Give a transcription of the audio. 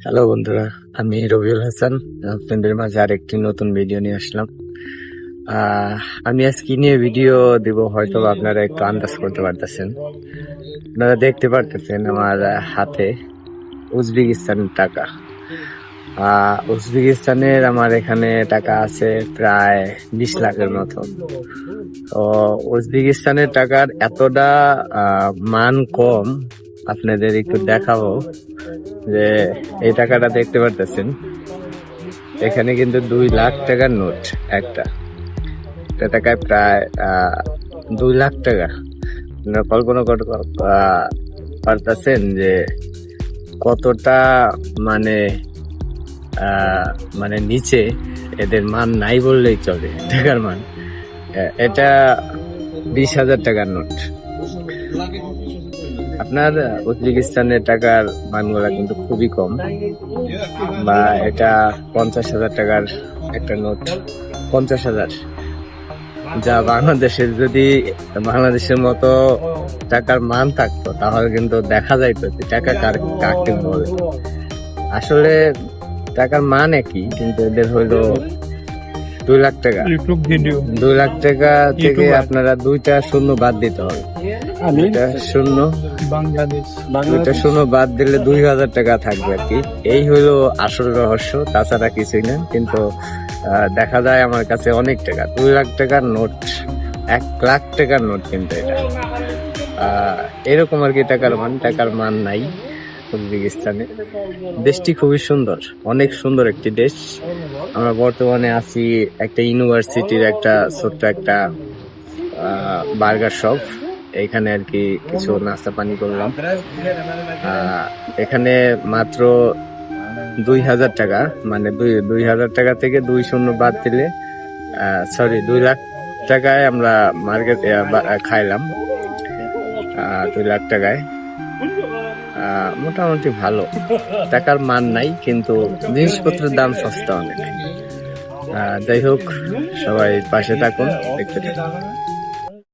Hello বন্ধুরা, আমি রবিউল হাসান আপনাদের মাঝে আরেকটি নতুন ভিডিও নিয়ে আসলাম। আমি আজ কি নিয়ে ভিডিও দিব হয়তো আপনারা একটু আন্দাজ করতে পারতেছেন। আপনারা দেখতে পারতেছেন আমার হাতে উজবেকিস্তানের টাকা। উজবেকিস্তানের আমার এখানে টাকা আছে প্রায় 20 লাখের মতো। তো উজবেকিস্তানের টাকার এতটা মান কম, আপনাদের একটু দেখাবো যে এই টাকাটা দেখতে পারতেছেন। এখানে কিন্তু 2 লাখ টাকার নোট একটা টাকায় প্রায় 2 লাখ টাকা। আপনারা কল্পনা করতে পারতেছেন যে কতটা মানে মানে নিচে, এদের মান নাই বললেই চলে টাকার মান। এটা 20,000 টাকার নোট। আপনার উজবেকিস্তানের টাকার মানগুলা কিন্তু খুবই কম, বা এটা 50,000 টাকার একটা নোট, 50,000, যা বাংলাদেশের মতো টাকার মান থাকতো তাহলে কিন্তু দেখা যাইতো টাকা কাকে বলে। আসলে টাকার মান একই, কিন্তু এদের হইলো 2 লাখ টাকা। 2 লাখ টাকা থেকে আপনারা 2টা শূন্য বাদ দিতে হবে। 2টা শূন্য বাদ দিলে 2,000 টাকা থাকবে আর কি। এই হইলো আসল রহস্য, তাছাড়া কিছুই না। কিন্তু দেখা যায় আমার কাছে অনেক টাকা, 2 লাখ টাকার নোট, 1 লাখ টাকার নোট, কিন্তু এটা এরকম আর কি টাকার মান নাই উজবেকিস্তানে। দেশটি খুবই সুন্দর, অনেক সুন্দর একটি দেশ। আমরা বর্তমানে আছি একটা ইউনিভার্সিটির একটা ছোট্ট একটা বার্গার শপ। এখানে আর কি কিছু নাস্তা পানি করলাম। এখানে মাত্র 2,000 টাকা, মানে 2,000 টাকা থেকে 2 শূন্য বাদ দিলে 2 লাখ টাকায় আমরা মার্কেট খাইলাম। 2 লাখ টাকায় মোটামুটি ভালো। টাকার মান নাই, কিন্তু জিনিসপত্রের দাম সস্তা অনেক। যাই হোক, সবাই পাশে থাকুন, দেখতে থাকুন।